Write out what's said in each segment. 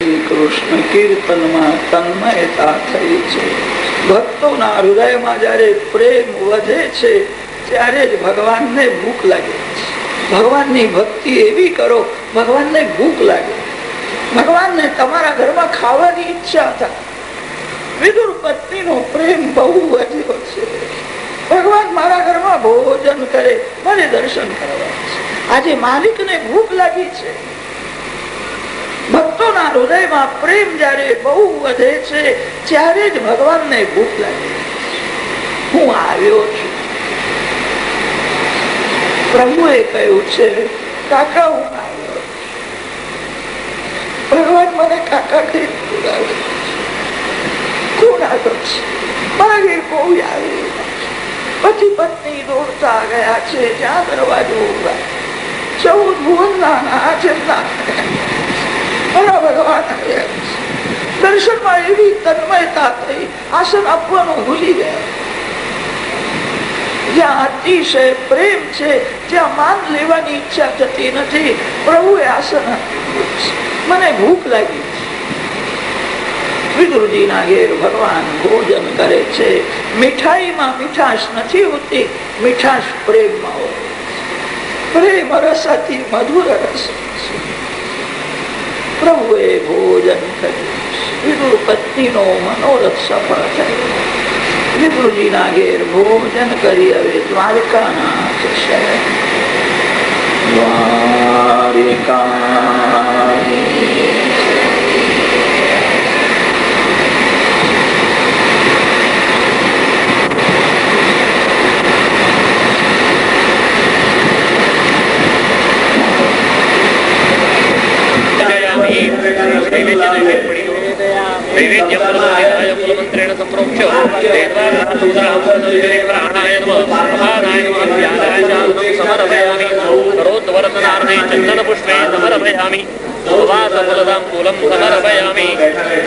કૃષ્ણ કીર્તનમાં તન્મયતા થઈ છે. ભક્તોના હૃદયમાં જયારે પ્રેમ વધે છે ત્યારે જ ભગવાનને ભૂખ લાગે છે. ભગવાનની ભક્તિ એવી કરો, ભગવાનને ભૂખ લાગે. ભગવાનને તમારા ઘરમાં ખાવાની ઈચ્છા થાય. વિદુર પત્નીનો પ્રેમ બહુ વધ્યો છે. ભગવાન મારા ઘરમાં ભોજન કરે, મારે દર્શન કરવા છે. આજે માલિકને ભૂખ લાગી છે. ભક્તોના હૃદયમાં પ્રેમ જયારે બહુ વધે છે ત્યારે જ ભગવાનને ભૂખ લાગે. હું આવ્યો છું. પ્રભુએ કહ્યું છે, કાકા હું આવ્યો છું. ભગવાન મને કાકા કઈ બોલાવે. કોણ આવ્યો છે? મારા ઘેર કોઈ આવ્યું. પતિ પત્ની દોડતા ગયા છે જ્યાં દરવાજો ઉભા. 14 ભુવનના નાચના ભગવાન આવ્યા. દર્શનમાં એવી તન્મયતા થઈ, આસન આપવાનું ભૂલી ગયા. જ્યાં અતિશય પ્રેમ છે, જ્યાં માન લેવાની ઈચ્છા થતી નથી, પ્રભુએ આસન આપ્યું. મને ભૂખ લાગી. વિદુરજીના ઘેર ભગવાન ભોજન કરે છે. મીઠાઈમાં મીઠાશ નથી હોતી, મીઠાશ પ્રેમમાં હોય. પ્રેમ રસ અતિ મધુર રસ. પ્રભુએ ભોજન કર્યું. વિદુર પત્નીનો મનોરથ સફળ થયો. વિદુરજીના ઘેર ભોજન કરી હવે દ્વારકાનાથ શહેર દ્વારિકા મંત્રેણ સંપ્રોક્ષ્ય સમર્પયામિ કરોદ્વર્તનાર્થે ચંદનપુષ્પે સમર્પયામિ ઉપવાસફલદાંબૂલં સમર્પયામિ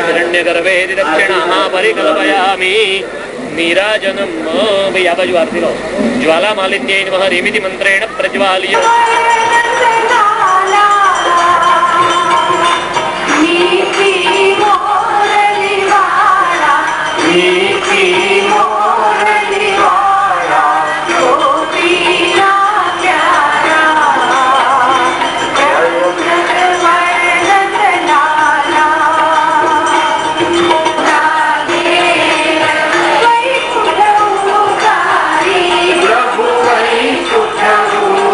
હિરણ્યગર્ભે દક્ષિણાः પરિકલ્પયામિ નીરાજનમ. ભાઈ આ બાજુ આરતી લો. જ્વાલામાલિન્યై નમઃ રીમિતિ મંત્રેણ પ્રજ્વાલ્ય પ્રભુ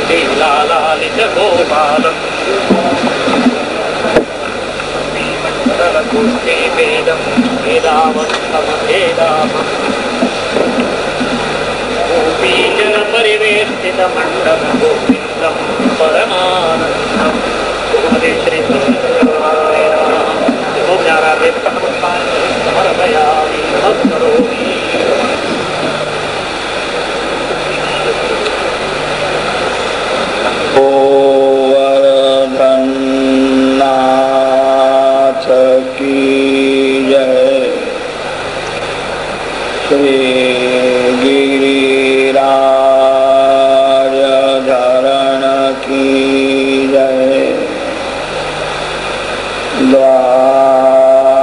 लीलालित गोपालम भीमण्डलकोष्ठे वेदं वेदावन्तमभेदामम् गोपीजनपरिवेष्टितमण्डलगोविन्दं परमानन्दं भगवते श्रीकृष्णराधे समर्पयामि नमस्करोमि। गोवर्धननाथ की जय, श्री गिरिराज धरण की जय, द्वारिकाधीश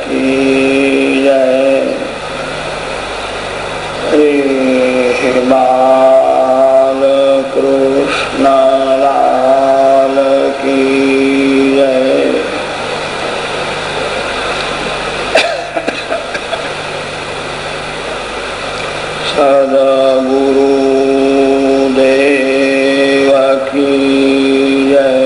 की जय, बाल कृष्ण लाल की जय। सद्गुरु देव की जय।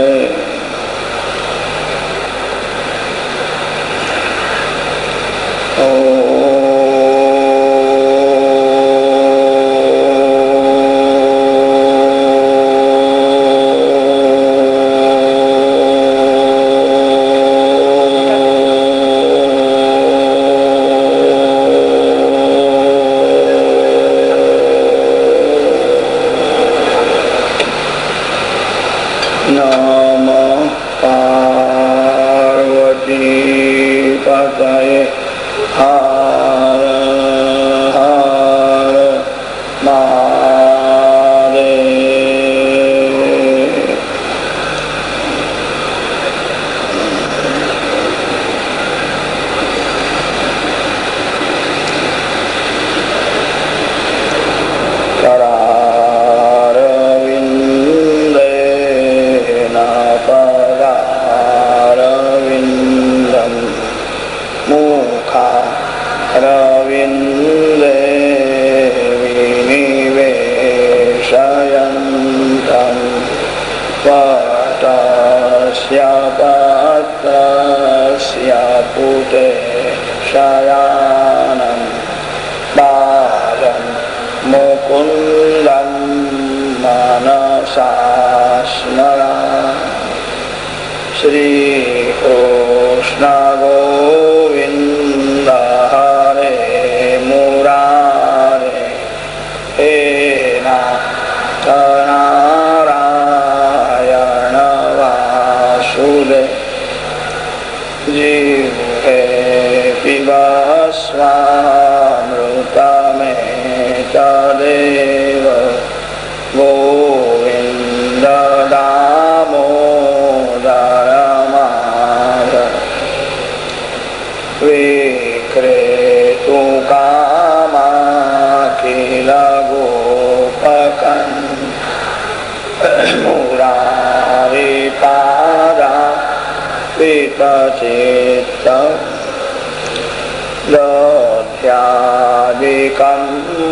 श्री कृष्ण गोविंद हरे मुरारे, हे नारायण वासुदेव, जीवे पिबस्वामृतमेतदेव, गोविन्द दामोदर माधव, विक्रेतु कामाखिल गोपकन्, मुरारी पादा विपचित्त, दध्यादिकं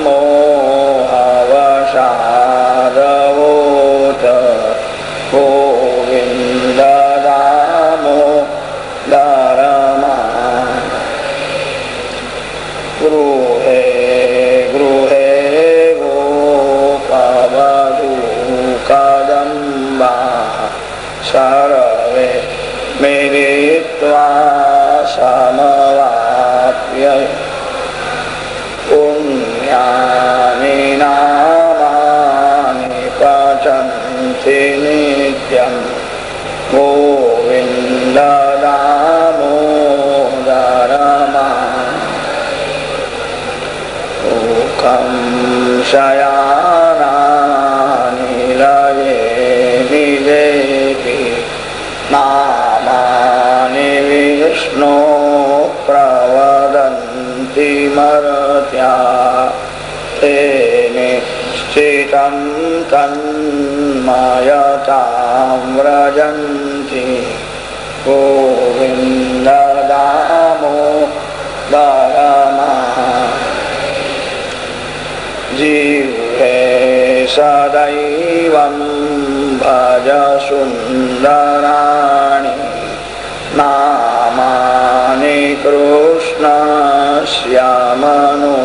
मोहवशादवोत, गोविन्द दामोदर गृहे गृहे गोपवधू कदम्बा, सर्वे मिलित्वा समवाप्य पुण्यानि नामानि पठन्ति नित्यं, गोविन्द दामोदर माधवं, शयानानि लये निजेति, नामानि विष्णो प्रवदन्ति मर्त्या, ते निश्चितं तन्मयतां व्रजन्ति, गोविन्द दामोदर સદૈવં ભજ સુંદરાણિ નામાનિ કૃષ્ણસ્ય મનોહરાણિ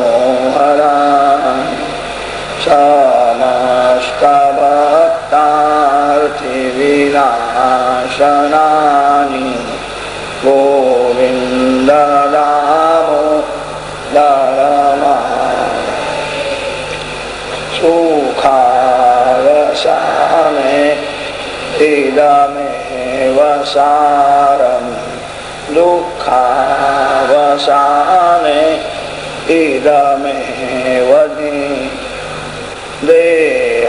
સમસ્ત ભક્તાર્થી વિનાશનાનિ ગોવિંદ દામોદર સુખાવસાને ઇદમેવ સારં દુઃખાવસાને ઇદમેવ દેહાવસાને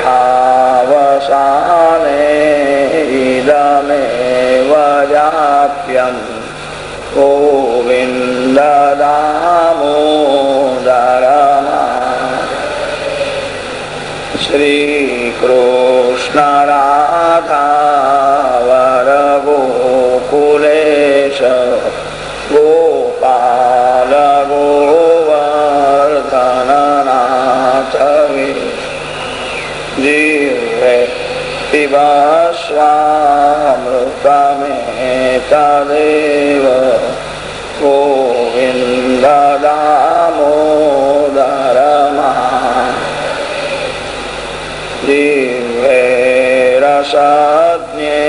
ઇદમેવ જાપ્યં ગોવિંદ દામોદર શ્રી કૃષ્ણ રાધા વર ગોકુલેશ ગોપાલ ગોવર્ધન નાથ જીવે પિબસ્વામૃતમેતદેવ ગોવિંદ દામોદર જીવે રસજ્ઞે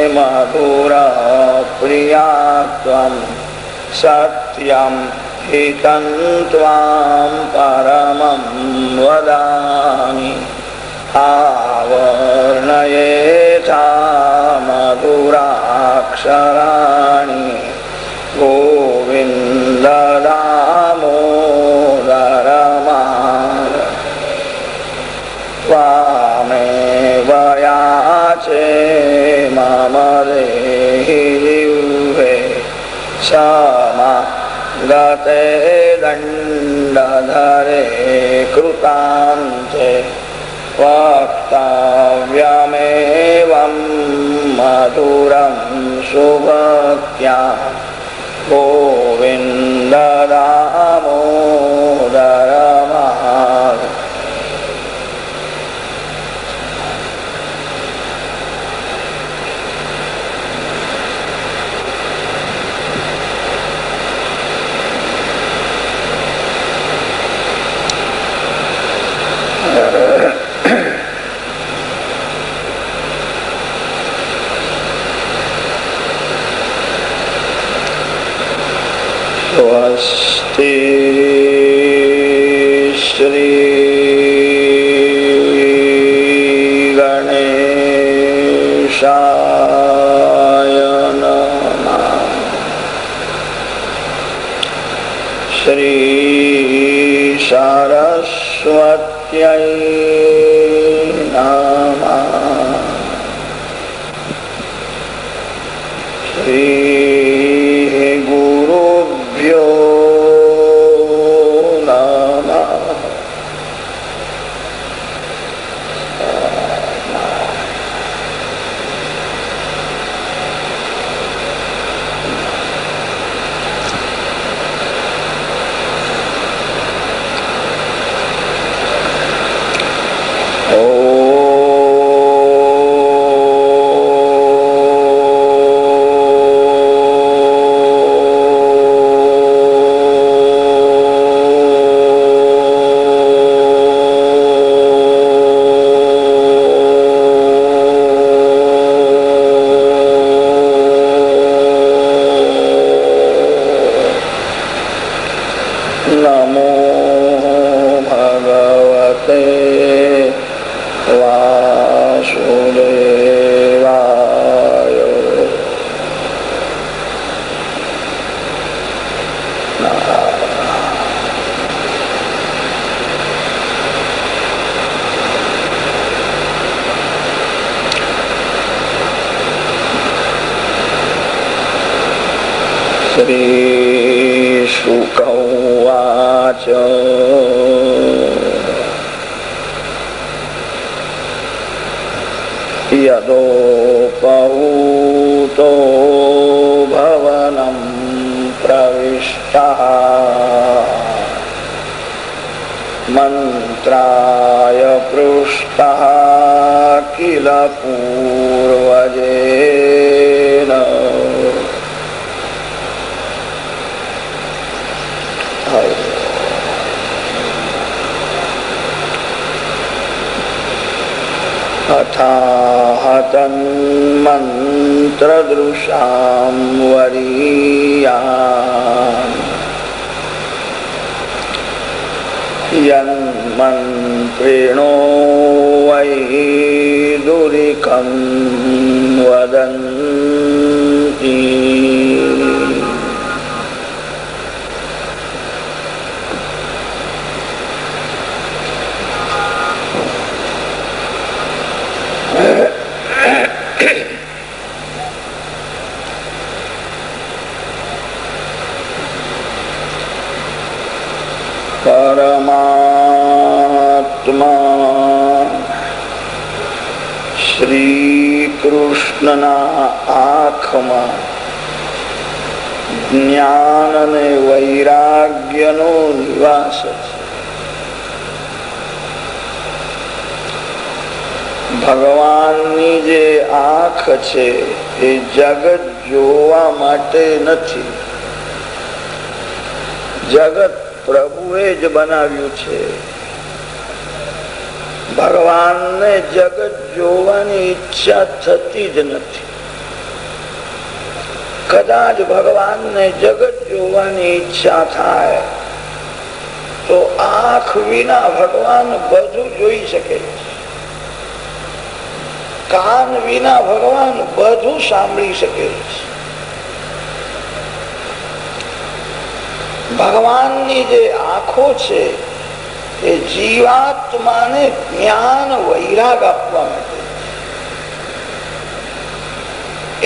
મધુર પ્રિયાત્વં સત્યં હિतं ત્વાં પરમં વદામિ આવર્ણયેથા મધુરાક્ષરાણિ ગોવિંદ દામોદર ત્વામેવ યાચે મમ દેહિ જીવે સમાગતે દંડધરે કૃતાંતે વક્તવ્યમેવં મધુરં સુભક્ત્યા ગોવિંદ દામોદર સ્વસ્તિ શ્રી ગણેશાય નમઃ શ્રી સરસ્વત્यै નમઃ શ્રી ગુરુભ્યો નમો ભગવતે વાસુદેવાય. શ્રી શુક ઉવાચ યદોપહૂતો ભવનં પ્રવિષ્ટઃ મંત્રાય પૃષ્ટઃ પૂર્વજેન તન્મંત્રદૃશાં વરીયાન યન્મંત્રિણો વૈદુરિકં વદન્તિ પરમાત્મા શ્રી કૃષ્ણના આંખમાં જ્ઞાન અને વૈરાગ્યનો નિવાસ છે. ભગવાનની જે આંખ છે એ જગત જોવા માટે નથી, જગત પ્રભુએ જ બનાવ્યું છે. ભગવાનને જગત જોવાની ઈચ્છા થતી જ નથી. કદાચ ભગવાનને જગત જોવાની ઈચ્છા થાય તો આંખ વિના ભગવાન બધું જોઈ શકે છે, કાન વિના ભગવાન બધું સાંભળી શકે છે. ભગવાનની જે આંખો છે એ જીવાત્માને જ્ઞાન વૈરાગ આપવા માટે.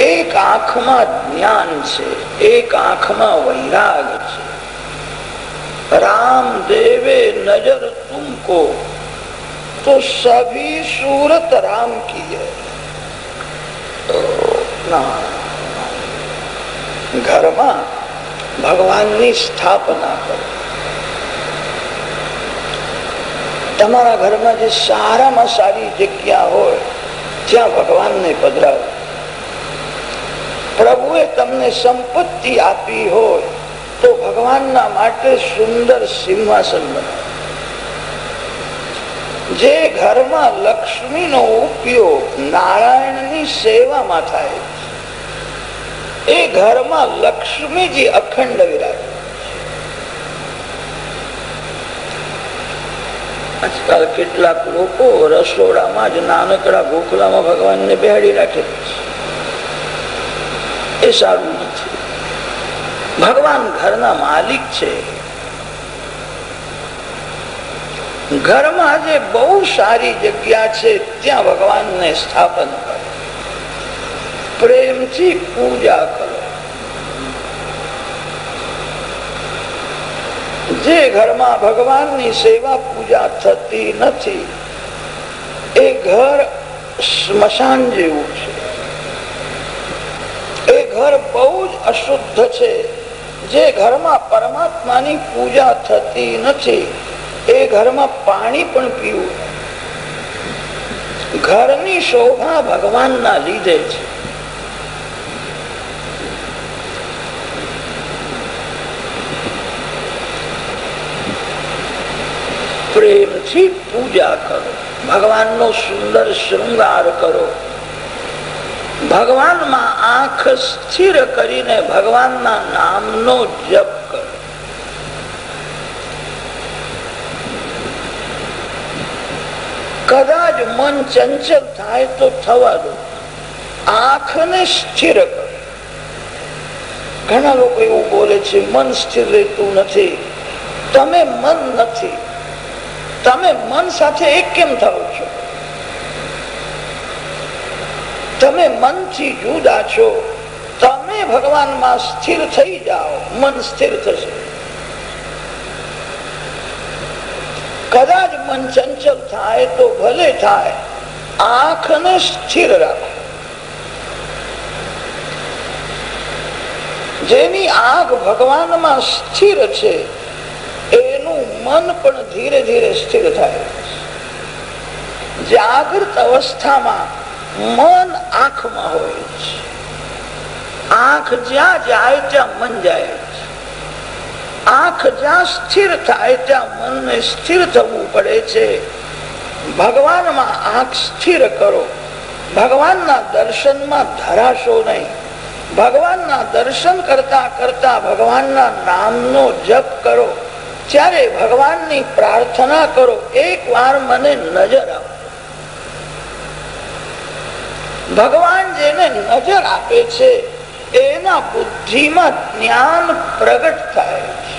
એક આંખમાં જ્ઞાન છે, એક આંખમાં વૈરાગ છે. रामदेवे नजर तुमको तो सभी सूरत राम की है. ઘરમાં ભગવાનની સ્થાપના કરો. તમારા ઘરમાં જે સારામાં સારી જગ્યા હોય ત્યાં ભગવાનને પધરાવો. પ્રભુએ તમને સંપત્તિ આપી હોય તો ભગવાનના માટે સુંદર સિંહાસન બનાવો. જે ઘરમાં લક્ષ્મીનો ઉપયોગ નારાયણની સેવામાં થાય એ ઘરમાં લક્ષ્મીજી અખંડ વિરાજ. આજકાલ કેટલાક લોકો રસોડામાં જ નાનકડા ગોખલામાં ભગવાનને બેહાડી રાખે છે. એ સારું નથી. ભગવાન ઘરના માલિક છે. ઘરમાં જે બહુ સારી જગ્યા છે ત્યાં ભગવાનને સ્થાપન કરો, પ્રેમથી પૂજા કરો. જે ઘરમાં ભગવાનની સેવા પૂજા થતી નથી એ ઘર સ્મશાન જેવું છે. એ ઘર બહુ જ અશુદ્ધ છે. જે ઘરમાં પરમાત્માની પૂજા થતી નથી એ ઘરમાં પાણી પણ પીવું. ઘરની શોભા ભગવાનના લીધે છે. પ્રેમથી પૂજા કરો, ભગવાનનો સુંદર શૃંગાર કરો. ભગવાનમાં આંખ સ્થિર કરીને ભગવાનના નામનો જપ કરો. કદાચ મન ચંચલ થાય તો થવા દો, આંખને સ્થિર કરો. ઘણા લોકો એવું બોલે છે મન સ્થિર રહેતું નથી. તમે મન નથી, તમે મન સાથે એક કેમ થાવ છો? તમે મનથી જુદા છો. તમે ભગવાનમાં સ્થિર થઈ જાઓ, મન સ્થિર થશે. કદાચ મન ચંચલ થાય તો ભલે થાય, આંખને સ્થિર રાખો. જેની આંખ ભગવાનમાં સ્થિર છે એનું મન પણ ધીરે ધીરે સ્થિર થાય. જાગૃત અવસ્થામાં મન આંખમાં હોય છે. આંખ જ્યાં જાય ત્યાં મન જાય છે. આંખ જ્યાં સ્થિર થાય ત્યાં મનને સ્થિર થવું પડે છે. ભગવાનમાં આંખ સ્થિર કરો. ભગવાનના દર્શનમાં ધરાશો નહીં. ભગવાનના દર્શન કરતા કરતા ભગવાનના નામનો જપ કરો. ત્યારે ભગવાનની પ્રાર્થના કરો, એક વાર મને નજર આપો. ભગવાન જેને નજર આપે છે એના બુદ્ધિમાં જ્ઞાન પ્રગટ થાય છે.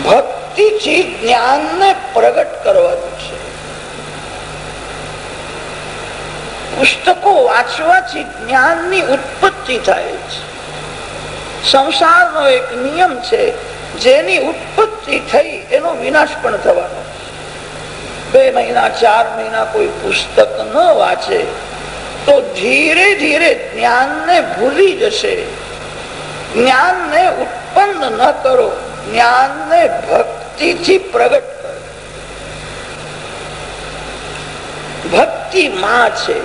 ભક્તિથી જ્ઞાનને પ્રગટ કરવાનું છે. પુસ્તકો વાંચવાથી જ્ઞાનની ઉત્પત્તિ થાય છે. સંસારનો એક નિયમ છે, જેની ઉત્પત્તિ થઈ એનો વિનાશ પણ થવાનો. 2 મહિના 4 મહિના કોઈ પુસ્તક ન વાંચે તો ધીરે ધીરે જ્ઞાનને ભૂલી જશે. જ્ઞાનને ઉત્પન્ન ન કરો, જ્ઞાનને ભક્તિથી પ્રગટ કરો. ભક્તિ માં છે.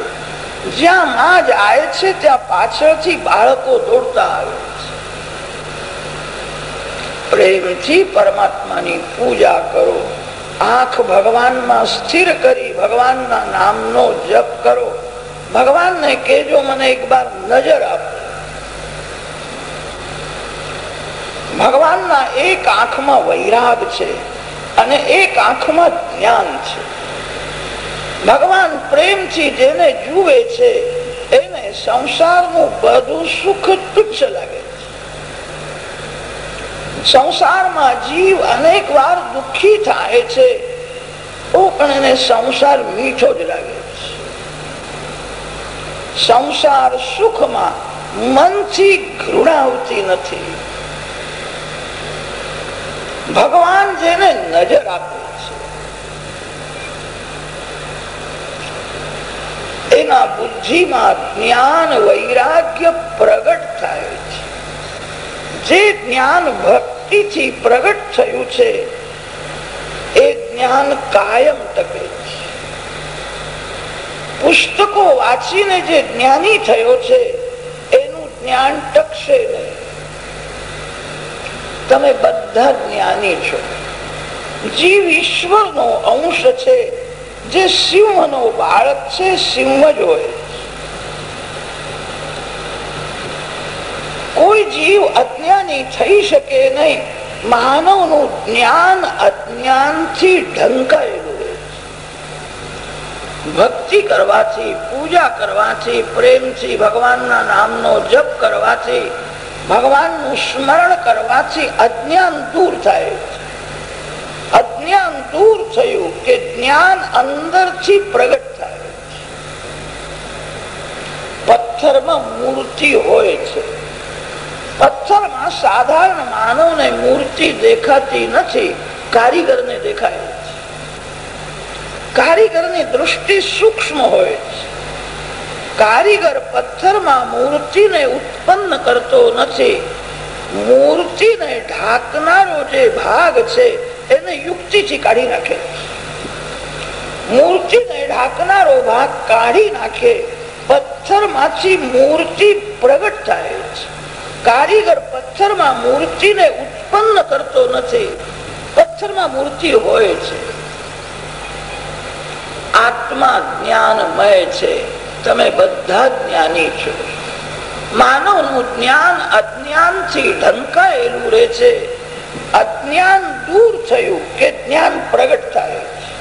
જ્યાં માં જાય છે ત્યાં પાછળથી બાળકો દોડતા આવે છે. પ્રેમથી પરમાત્માની પૂજા કરો. આંખ ભગવાનમાં સ્થિર કરી ભગવાનના નામનો જપ કરો. ભગવાનને કહેજો મને એક બાર નજર આપો. ભગવાનના એક આંખમાં વૈરાગ છે અને એક આંખમાં જ્ઞાન છે. ભગવાન પ્રેમથી જેને જુએ છે એને સંસારનું બધું સુખ તુચ્છ લાગે છે. સંસારમાં જીવ અનેક વાર દુઃખી થાય છે તો પણ એને સંસાર મીઠો જ લાગે છે. સંસાર સુખમાં મનથી ઘૃણા આવતી નથી. ભગવાન જેને નજર આપે છે એના બુદ્ધિમાં જ્ઞાન વૈરાગ્ય પ્રગટ થાય છે. જે જ્ઞાન ભક્તિથી પ્રગટ થયું છે એ જ્ઞાન કાયમ ટકે છે. પુસ્તકો વાંચીને જે જ્ઞાની થયો છે એનું જ્ઞાન ટકશે નહીં. તમે બધા જ્ઞાની છો. જીવ ઈશ્વરનો અંશ છે. જે સિંહનો બાળક છે સિંહ જ હોય. કોઈ જીવ અજ્ઞાની થઈ શકે નહીં. માનવનું જ્ઞાન અજ્ઞાનથી ઢંકાયેલું હોય. ભક્તિ કરવાથી, પૂજા કરવાથી, પ્રેમથી ભગવાનના નામનો જપ કરવાથી, ભગવાનનું સ્મરણ કરવાથી અજ્ઞાન દૂર થાય છે. અજ્ઞાન દૂર થયું કે જ્ઞાન અંદરથી પ્રગટ થાય છે. પથ્થરમાં મૂર્તિ હોય છે. પથ્થરમાં સાધારણ માનવને મૂર્તિ દેખાતી નથી, કારીગરને દેખાય છે. કારીગરની દૃષ્ટિ સૂક્ષ્મ હોય છે. કારીગર પથ્થરમાં મૂર્તિને ઉત્પન્ન કરતો નથી. મૂર્તિને ઢાંકનારો જે ભાગ છે એને યુક્તિથી કાઢી નાખે. મૂર્તિને ઢાંકનારો ભાગ કાઢી નાખે. પથ્થરમાંથી મૂર્તિ પ્રગટ થાય છે. કારીગર પથ્થરમાં મૂર્તિને ઉત્પન્ન કરતો નથી. પથ્થરમાં મૂર્તિ હોય છે. આત્મા જ્ઞાનમય છે. તમે બધા જ્ઞાની છો. માનવનું જ્ઞાન અજ્ઞાનથી ઢંકાયેલું રહે છે. અજ્ઞાન દૂર થયું કે જ્ઞાન પ્રગટ થાય છે.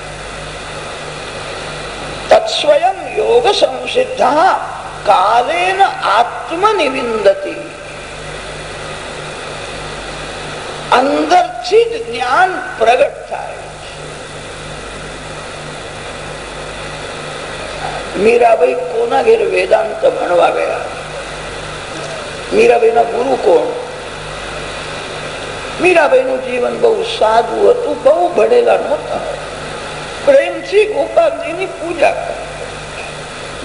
તત્સ્વયં યોગ સંસિદ્ધઃ કાલેન આત્મનિવિંદતિ. અંદરથી જ જ્ઞાન પ્રગટ થાય. મીરાબાઈ કોના ઘેર વેદાંત ભણવા ગયા? મીરાબાઈ ના ગુરુ કોણ? મીરાબાઈ નું જીવન બહુ સાદું હતું. બહુ ભણેલા નહોતા. પ્રેમથી ગોપાલજી ની પૂજા કરે.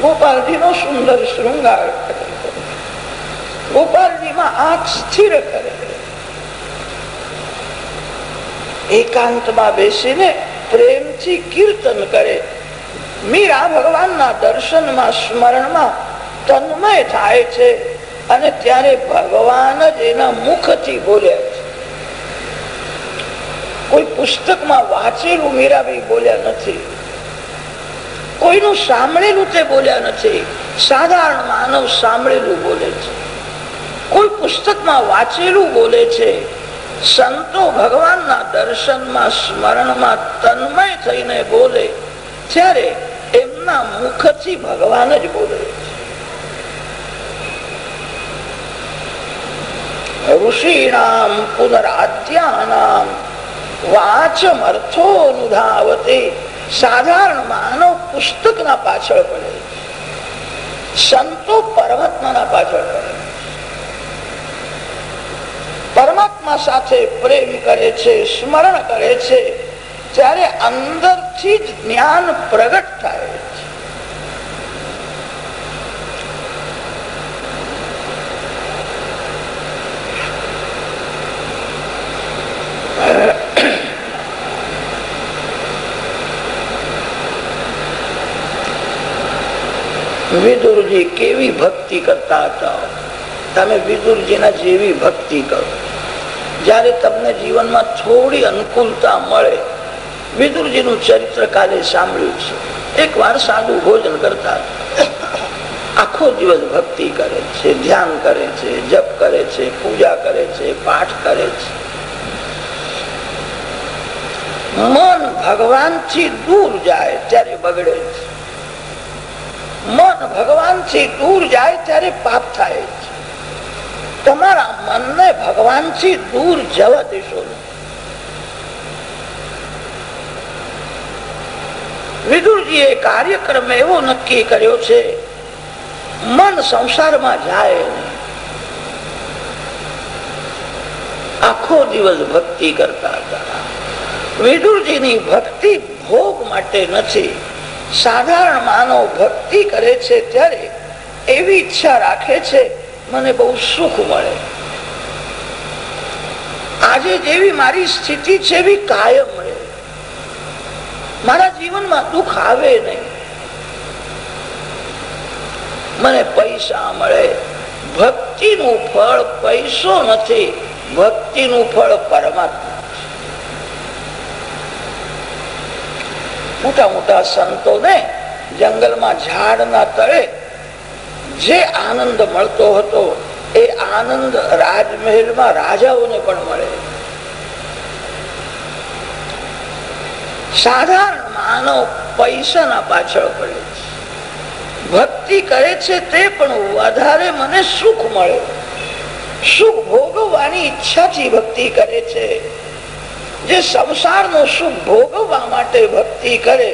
ગોપાલજી નો સુંદર શૃંગાર કરે. ગોપાલજી માં આંખ સ્થિર કરે. એકાંતમાં બેસીને પ્રેમથી કીર્તન કરે. મીરા ભગવાનના દર્શનમાં સ્મરણમાં તન્મય થાય છે અને ત્યારે ભગવાન જ એના મુખથી બોલ્યા છે. કોઈ પુસ્તકમાં વાંચેલું મીરાબાઈ બોલ્યા નથી, કોઈનું સાંભળેલું તે બોલ્યા નથી. સાધારણ માનવ સાંભળેલું બોલે છે, કોઈ પુસ્તકમાં વાંચેલું બોલે છે. સંતો ભગવાનના દર્શનમાં સ્મરણમાં તન્મય થઈને બોલે ત્યારે એમના મુખથી ભગવાન જ બોલે છે. ઋષિણામ પુનરાદ્યાનામ વાચમર્થોનુધાવતે. સાધારણ માનવ પુસ્તકના પાછળ પડે, સંતો પરમાત્માના પાછળ પડે. પરમાત્મા સાથે પ્રેમ કરે છે, સ્મરણ કરે છે, ત્યારે અંદરથી જ જ્ઞાન પ્રગટ થાય છે. વિદુરજી કેવી ભક્તિ કરતા હતા, તમે વિદુરજીના જેવી ભક્તિ કરો. જયારે તમને જીવનમાં થોડી અનુકૂળતા મળે, વિદુરજીનું ચરિત્ર કાલે સાંભળ્યું છે. એક વાર સાદું ભોજન કરતા, આખો દિવસ ભક્તિ કરે છે, ધ્યાન કરે છે, જપ કરે છે, પૂજા કરે છે, પાઠ કરે છે. મન ભગવાનથી દૂર જાય ત્યારે બગડે છે, મન ભગવાનથી દૂર જાય ત્યારે પાપ થાય છે. તમારા મનને ભગવાનથી દૂર જવા દેશો નહીં. વિદુરજીએ કાર્યક્રમ એવો નક્કી કર્યો છે, મન સંસારમાં જાય નહીં. આખો દિવસ ભક્તિ કરતા હતા. વિદુરજીની ભક્તિ ભોગ માટે નથી. સાધારણ માનવ ભક્તિ કરે છે ત્યારે એવી ઈચ્છા રાખે છે, મને બહુ સુખ મળે. આજે જેવી મારી સ્થિતિ છે એવી કાયમ રહે, મારા જીવનમાં દુઃખ આવે નહીં. મને પૈસા મળે. ભક્તિનું ફળ પૈસો નથી, ભક્તિનું ફળ પરમાત્મા. મોટા મોટા સંતોને જંગલમાં ઝાડના તળે જે આનંદ મળતો હતો એ આનંદ રાજમહેલમાં રાજાઓને પણ મળે. સાધારણ માનવ પૈસાના પાછળ પડે છે, ભક્તિ કરે છે તે પણ વધારે મને સુખ મળે, સુખ ભોગવવાની ઈચ્છાથી ભક્તિ કરે છે. જે સંસારનું સુખ ભોગવવા માટે ભક્તિ કરે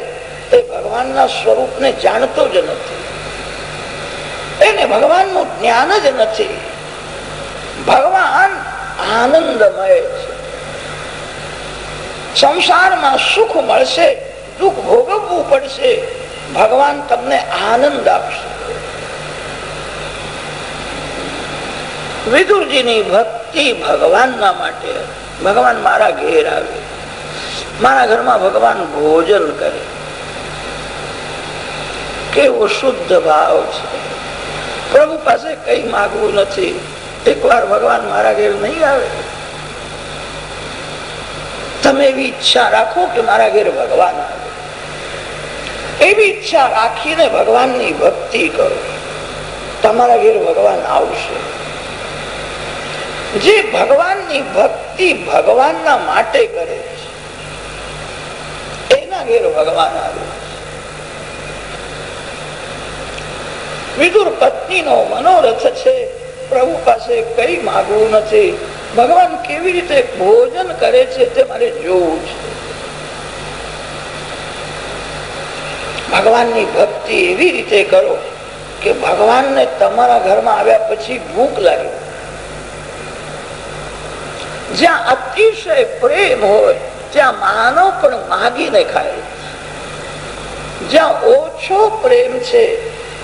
તે ભગવાનના સ્વરૂપને જાણતો જ નથી, એને ભગવાનનું જ્ઞાન જ નથી. ભગવાન આનંદમય છે. સંસારમાં સુખ મળશે, દુઃખ ભોગવવું પડશે, ભગવાન તમને આનંદ આપશે. વિદુરજીની ભક્તિ ભગવાનના માટે. ભગવાન મારા ઘેર આવે, મારા ઘરમાં ભગવાન ભોજન કરે, કેવો શુદ્ધ ભાવ છે. પ્રભુ પાસે કઈ માગવું નથી. એકવાર ભગવાન મારા ઘેર નહીં આવે, તમે એવી ઈચ્છા રાખો કે મારા ઘેર ભગવાન આવે. એવી ઈચ્છા રાખીને ભગવાનની ભક્તિ કરો, તમારા ઘેર ભગવાન આવશે. જે ભગવાનની ભક્તિ ભગવાનના માટે કરે છે એના ઘેર ભગવાન આવે. વિદુર પત્નીનો મનોરથ છે, પ્રભુ પાસે કઈ માગવું નથી. ભગવાન કેવી રીતે ભોજન કરે છે તે મારે જોવું છે. ભગવાનની ભક્તિ એવી રીતે કરો કે ભગવાનને તમારા ઘરમાં આવ્યા પછી ભૂખ લાગે. જ્યાં અતિશય પ્રેમ હોય ત્યાં માનવ પણ માગીને ખાય. જ્યાં ઓછો પ્રેમ છે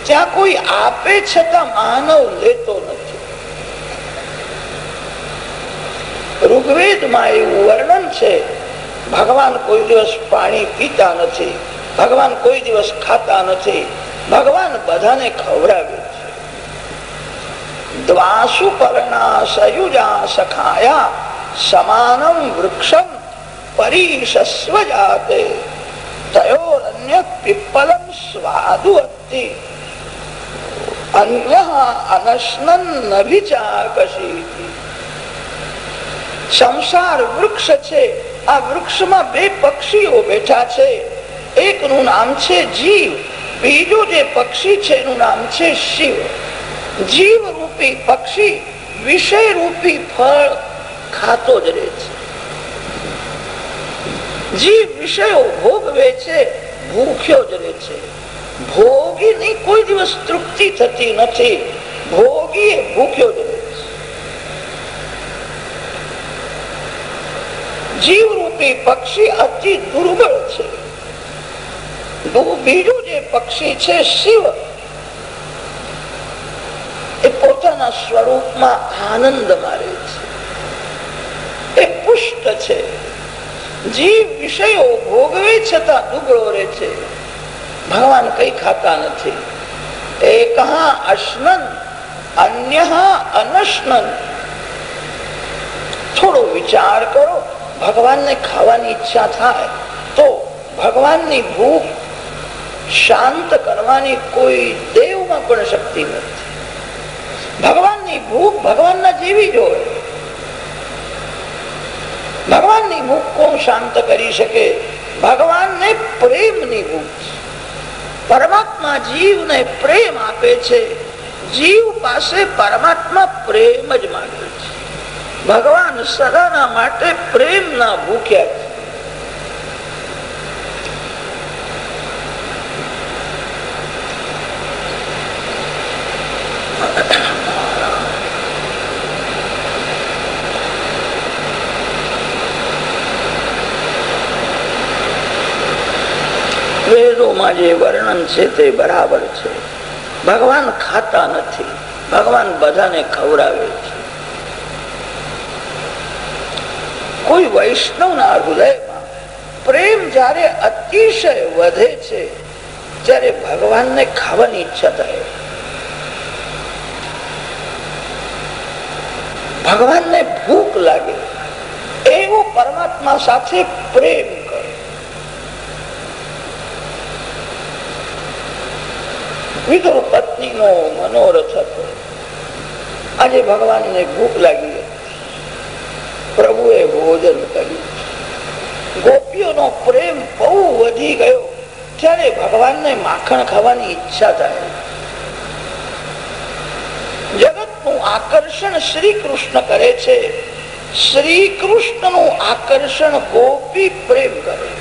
ત્યાં કોઈ આપે છતાં માનવ લેતો નથી. ઋગ્વેદમાં એવું વર્ણન છે, ભગવાન કોઈ દિવસ પાણી પીતા નથી, ભગવાન કોઈ દિવસ ખાતા નથી, ભગવાન બધાને ખવડાવે છે. દ્વાસુ પર્ણા સયુજા સખાયા સમાનમ વૃક્ષમ પરિશસ્વ જાતે તયોરન્ય પીપલમ સ્વાદુ અતિ અન્ય અનશ્નન નભિચાકશી. સંસાર વૃક્ષ છે. આ વૃક્ષમાં બે પક્ષીઓ બેઠા છે. એકનું નામ છે જીવ, બીજું જે પક્ષી છે એનું નામ છે શિવ. જીવ રૂપી પક્ષી વિષય રૂપી ફળ ખાતો જ રહે છે. જીવ વિષયો ભોગવે છે, ભૂખ્યો જ રહે છે. ભોગીની કોઈ દિવસ તૃપ્તિ થતી નથી, ભોગી ભૂખ્યો જ રહે છે. જીવ રૂપી પક્ષી અતિ દુર્બળ છે. બીજું જે પક્ષી છે શિવ, એ પોતાના સ્વરૂપમાં આનંદ મારે છે, એ પુષ્ટ છે. જીવ વિષયો ભોગવે છતાં દુબળો રહે છે. ભગવાન કઈ ખાતા નથી. એક અશ્નન અન્ય અનશ્નન. થોડો વિચાર કરો, ભગવાનને ખાવાની ઈચ્છા થાય તો ભગવાનની ભૂખ શાંત કરવાની કોઈ દેવમાં પણ શક્તિ નથી. ભગવાનની ભૂખ ભગવાનના જેવી જ હોય. ભગવાનની ભૂખ કોણ શાંત કરી શકે? ભગવાનને પ્રેમની ભૂખ છે. પરમાત્મા જીવને પ્રેમ આપે છે. જીવ પાસે પરમાત્મા પ્રેમ જ માંગે છે. ભગવાન સદાના માટે પ્રેમના ભૂખ્યા છે. વેદોમાં જે વર્ણન છે તે બરાબર છે. ભગવાન ખાતા નથી, ભગવાન બધાને ખવડાવે છે. કોઈ વૈષ્ણવના હૃદયમાં પ્રેમ જયારે અતિશય વધે છે ત્યારે ભગવાનને ખાવાની ઈચ્છા થાય. ભગવાનને ભૂખ લાગે એવો પરમાત્મા સાથે પ્રેમ કરો. વિદુર પત્નીનો મનોરથ હતો. આજે ભગવાનને ભૂખ લાગી હતી, પ્રભુએ ભોજન કર્યું. ગોપીઓનો પ્રેમ બહુ વધી ગયો ત્યારે ભગવાનને માખણ ખાવાની ઈચ્છા થાય. જગતનું આકર્ષણ શ્રી કૃષ્ણ કરે છે. શ્રી કૃષ્ણનું આકર્ષણ ગોપી પ્રેમ કરે.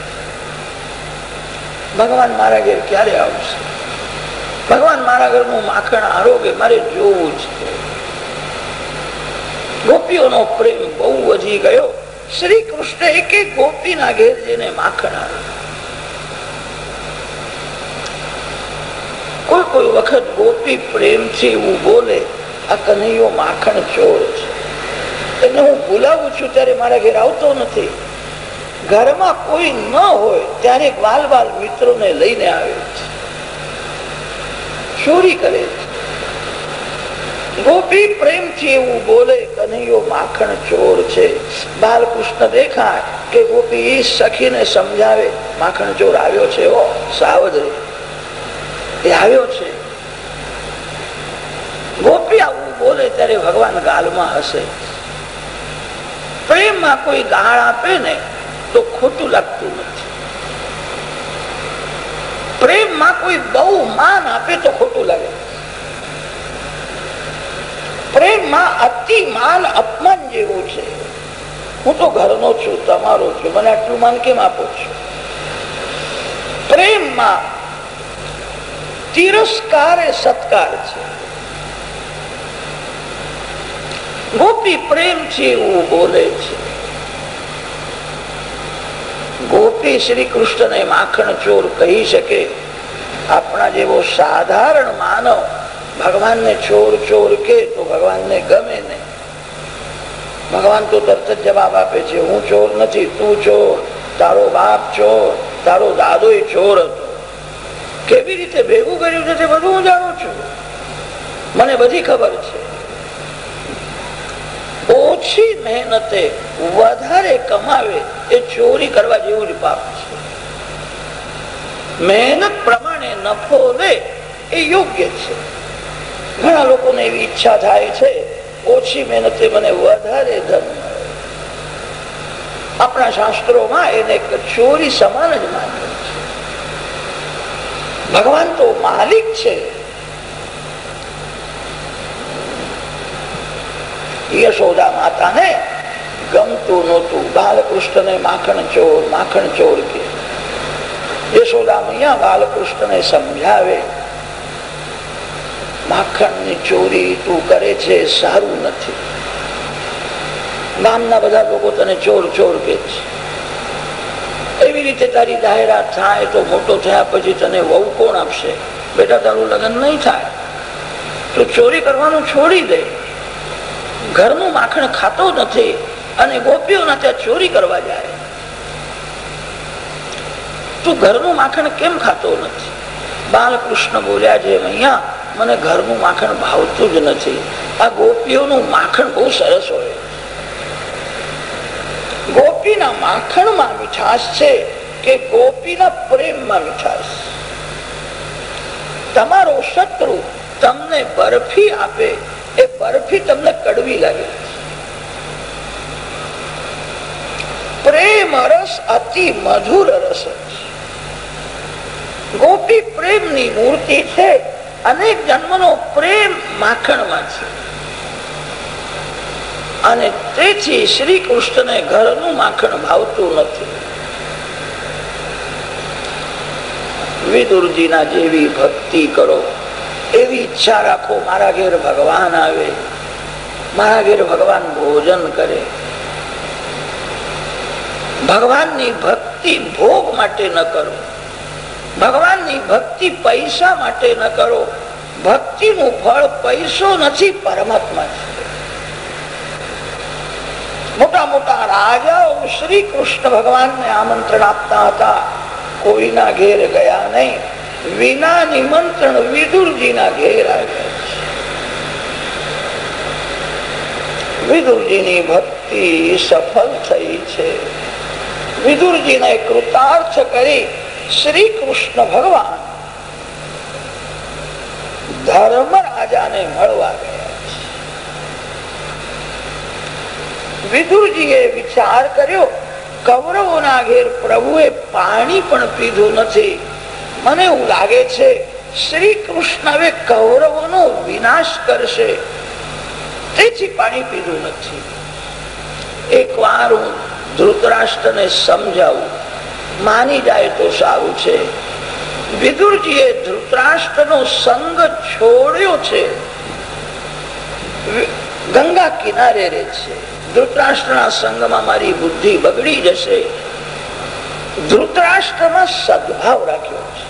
ભગવાન મારા ઘેર ક્યારે આવશે? ભગવાન મારા ઘરનું માખણ આરોગ્ય મારે જોવું છે. ગોપીઓનો પ્રેમ બહુ વધી ગયો. શ્રી કૃષ્ણ એક એક ગોપીના ઘેર જઈને માખણ આવે. કોઈ કોઈ વખત ગોપી પ્રેમથી એવું બોલે, આ કનૈયો માખણ ચોર છે, એને હું બોલાવું છું ત્યારે મારા ઘેર આવતો નથી. ઘરમાં કોઈ ન હોય ત્યારે બાલ બાલ મિત્રોને લઈને આવે છે, ચોરી કરે છે. ગોપી પ્રેમથી એવું બોલે, કનૈયો માખણ ચોર છે. બાલકૃષ્ણ દેખાય કે ગોપી સખીને સમજાવે, માખણ ચોર આવ્યો છે, ઓ સાવધ રહે, એ આવ્યો છે. ગોપી આવું બોલે ત્યારે ભગવાન ગાલમાં હસે. પ્રેમમાં કોઈ ગાળ આપે ને તો ખોટું લાગતું નથી. પ્રેમમાં કોઈ બહુ માન આપે તો ખોટું લાગે. પ્રેમમાં અતિ માન અપમાન જેવું છે. હું તો ઘરનો છું, તમારો છું, મને આટલું માન કેમ આપો છો? પ્રેમમાં તિરસ્કાર એ સત્કાર છે. ગોપી પ્રેમથી એવું બોલે છે. ગોપી શ્રી કૃષ્ણને માખણ ચોર કહી શકે? આપણા જેવો સાધારણ માનવ ભગવાનને ચોર ચોર કે તો ભગવાનને ગમે નહીં. ભગવાન તો તરત જ જવાબ આપે છે, હું ચોર નથી, તું ચોર. તારો બાપ ચોર, તારો દાદો ચોર હતો, કેવી રીતે ભેગું કર્યું છે તે બધું હું જાણું છું, મને બધી ખબર છે. ઓછી મહેનતે વધારે કમાવે એ ચોરી કરવા જેવું જ પાપ છે. મહેનત પ્રમાણે નફો લે એ યોગ્ય છે. ઘણા લોકોને એવી ઈચ્છા થાય છે ઓછી મહેનતે મને વધારે ધન મળે. આપણા શાસ્ત્રોમાં એને ચોરી સમાન જ માને છે. ભગવાન તો માલિક છે. યશોદા માતાને ગમતું નહોતું બાલકૃષ્ણને માખણ ચોર કે. યશોદા મૈયા બાલકૃષ્ણને સમજાવે, માખણની ચોરી તું કરે છે સારું નથી. ગામના બધા લોકો તને ચોર ચોર કે છે. એવી રીતે તારી જાહેરાત થાય તો મોટો થયા પછી તને વહુ કોણ આપશે? બેટા તારું લગ્ન નહીં થાય તો ચોરી કરવાનું છોડી દે. ઘરનું માખણ ખાતો નથી અને ગોપીઓના ત્યાં ચોરી કરવા જાય. તું ઘરનું માખણ કેમ ખાતો નથી? બાલકૃષ્ણ બોલ્યા છે, અહીંયા મને ઘરનું માખણ ભાવતું જ નથી. આ ગોપીઓનું માખણ બહુ સરસ હોય. ગોપીના માખણમાં મીઠાશ છે કે ગોપીના પ્રેમમાં મીઠાશ? તમારો શત્રુ તમને બરફી આપે, એ બરફી તમને કડવી લાગે. પ્રેમ રસ અતિ મધુર રસ. ગોપી પ્રેમની મૂર્તિ છે. અનેક જન્મનો પ્રેમ માખણમાં છે અને તેથી શ્રી કૃષ્ણને ઘરનું માખણ ભાવતું નથી. વિદુરજીના જેવી ભક્તિ કરો, એવી ઈચ્છા રાખો મારા ઘેર ભગવાન આવે, મારા ઘેર ભગવાન ભોજન કરે. ભગવાનની ભક્તિ ભોગ માટે ન કરો. ભગવાનની ભક્તિ પૈસા માટે ન કરો. ભક્તિનું ફળ પૈસો નથી, પરમાત્મા છે. મોટા મોટા રાજાઓ શ્રી કૃષ્ણ ભગવાનને આમંત્રણ આપતા હતા, કોઈના ઘેર ગયા નહીં. વિના નિમંત્રણ વિદુરજીના ઘેર આવ્યા. વિદુરજીની ભક્તિ સફળ થઈ છે. વિદુરજીને કૃતાર્થ કરી શ્રી કૃષ્ણ ભગવાન ધર્મરાજાને મળવા ગયા. વિદુરજીએ વિચાર કર્યો, કૌરવોના ઘેર પ્રભુએ પાણી પણ પીધું નથી. મને એવું લાગે છે શ્રી કૃષ્ણ હવે કૌરવોનો વિનાશ કરશે, તેથી પાણી પીધું નથી. એક વાર હું ધૃતરાષ્ટ્રને સમજાવું, માની જાય તો સારું છે. વિદુરજીએ ધૃતરાષ્ટ્રનો સંગ છોડ્યો છે. ગંગા કિનારે રહે છે. ધૃતરાષ્ટ્રના સંગમાં મારી બુદ્ધિ બગડી જશે. ધૃતરાષ્ટ્રમાં સદભાવ રાખ્યો છે.